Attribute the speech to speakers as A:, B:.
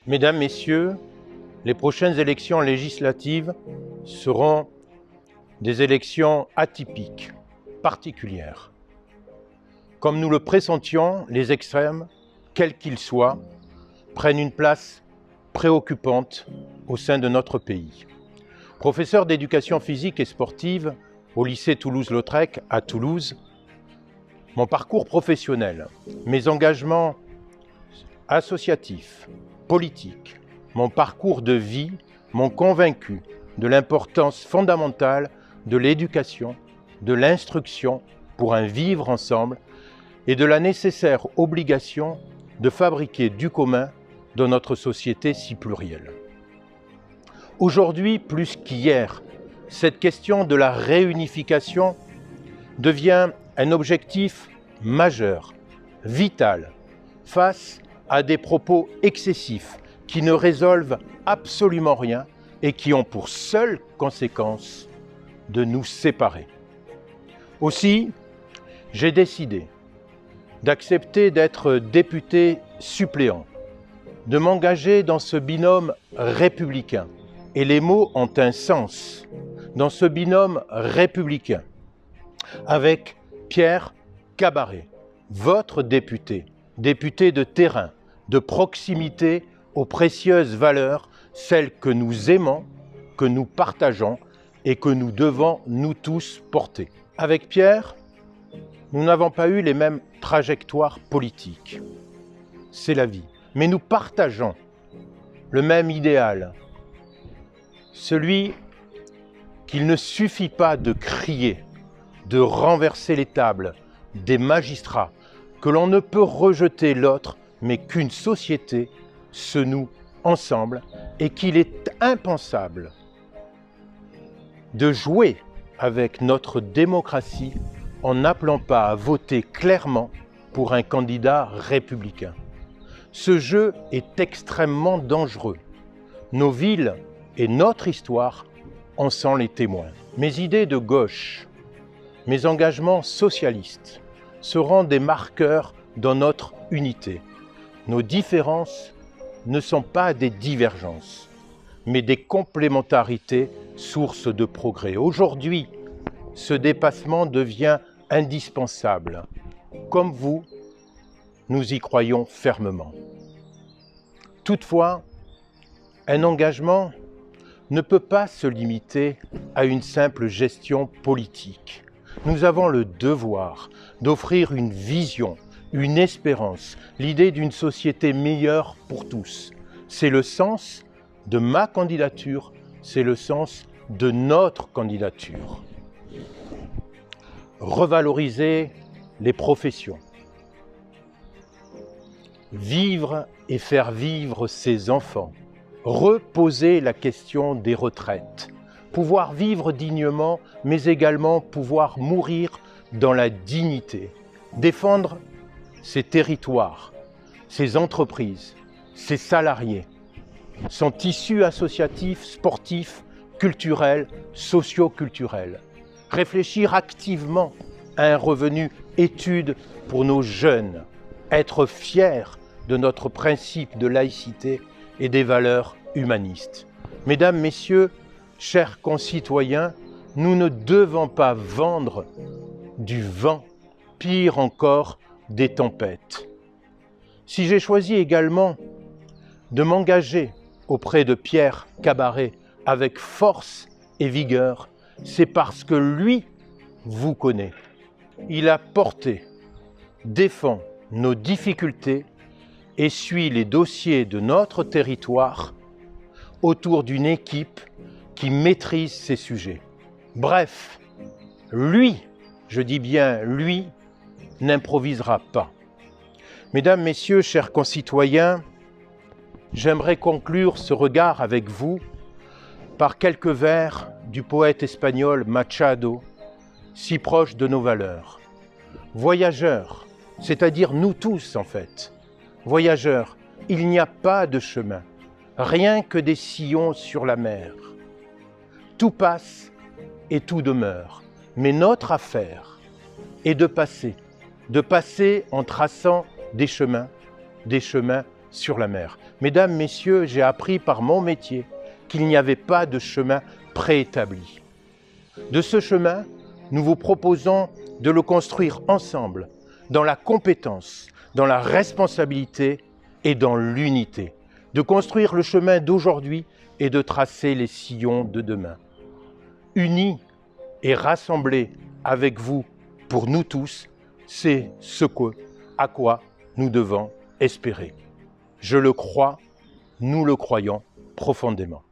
A: Mesdames, Messieurs, les prochaines élections législatives seront des élections atypiques, particulières. Comme nous le pressentions, les extrêmes, quels qu'ils soient, prennent une place préoccupante au sein de notre pays. Professeur d'éducation physique et sportive au lycée Toulouse-Lautrec à Toulouse, mon parcours professionnel, mes engagements associatifs, politiques, mon parcours de vie m'ont convaincu de l'importance fondamentale de l'éducation, de l'instruction pour un vivre ensemble et de la nécessaire obligation de fabriquer du commun dans notre société si plurielle. Aujourd'hui, plus qu'hier, cette question de la réunification devient un objectif majeur, vital, face à des propos excessifs qui ne résolvent absolument rien et qui ont pour seule conséquence de nous séparer. Aussi, j'ai décidé d'accepter d'être député suppléant, de m'engager dans ce binôme républicain. Et les mots ont un sens. Dans ce binôme républicain, avec Pierre Cabaret, votre député, député de terrain, de proximité aux précieuses valeurs, celles que nous aimons, que nous partageons et que nous devons nous tous porter. Avec Pierre, nous n'avons pas eu les mêmes trajectoires politiques. C'est la vie. Mais nous partageons le même idéal, celui qu'il ne suffit pas de crier, de renverser les tables des magistrats, que l'on ne peut rejeter l'autre, mais qu'une société se noue ensemble et qu'il est impensable de jouer avec notre démocratie en n'appelant pas à voter clairement pour un candidat républicain. Ce jeu est extrêmement dangereux. Nos villes et notre histoire en sont les témoins. Mes idées de gauche, mes engagements socialistes seront des marqueurs dans notre unité. Nos différences ne sont pas des divergences, mais des complémentarités, sources de progrès. Aujourd'hui, ce dépassement devient indispensable. Comme vous, nous y croyons fermement. Toutefois, un engagement ne peut pas se limiter à une simple gestion politique. Nous avons le devoir d'offrir une vision, une espérance, l'idée d'une société meilleure pour tous. C'est le sens de ma candidature, c'est le sens de notre candidature. Revaloriser les professions. Vivre et faire vivre ses enfants. Reposer la question des retraites. Pouvoir vivre dignement, mais également pouvoir mourir dans la dignité. Défendre ses territoires, ses entreprises, ses salariés, son tissu associatif, sportif, culturel, socio-culturel. Réfléchir activement à un revenu études pour nos jeunes. Être fiers de notre principe de laïcité et des valeurs humanistes. Mesdames, Messieurs, chers concitoyens, nous ne devons pas vendre du vent, pire encore, des tempêtes. Si j'ai choisi également de m'engager auprès de Pierre Cabaret avec force et vigueur, c'est parce que lui vous connaît. Il a porté, défend nos difficultés et suit les dossiers de notre territoire autour d'une équipe qui maîtrise ces sujets. Bref, lui, je dis bien lui, n'improvisera pas. Mesdames, Messieurs, chers concitoyens, j'aimerais conclure ce regard avec vous par quelques vers du poète espagnol Machado, si proche de nos valeurs. Voyageurs, c'est-à-dire nous tous en fait, voyageurs, il n'y a pas de chemin, rien que des sillons sur la mer. Tout passe et tout demeure, mais notre affaire est de passer en traçant des chemins sur la mer. Mesdames, messieurs, j'ai appris par mon métier qu'il n'y avait pas de chemin préétabli. De ce chemin, nous vous proposons de le construire ensemble, dans la compétence, dans la responsabilité et dans l'unité. De construire le chemin d'aujourd'hui et de tracer les sillons de demain. Unis et rassemblés avec vous, pour nous tous, c'est à quoi nous devons espérer. Je le crois, nous le croyons profondément.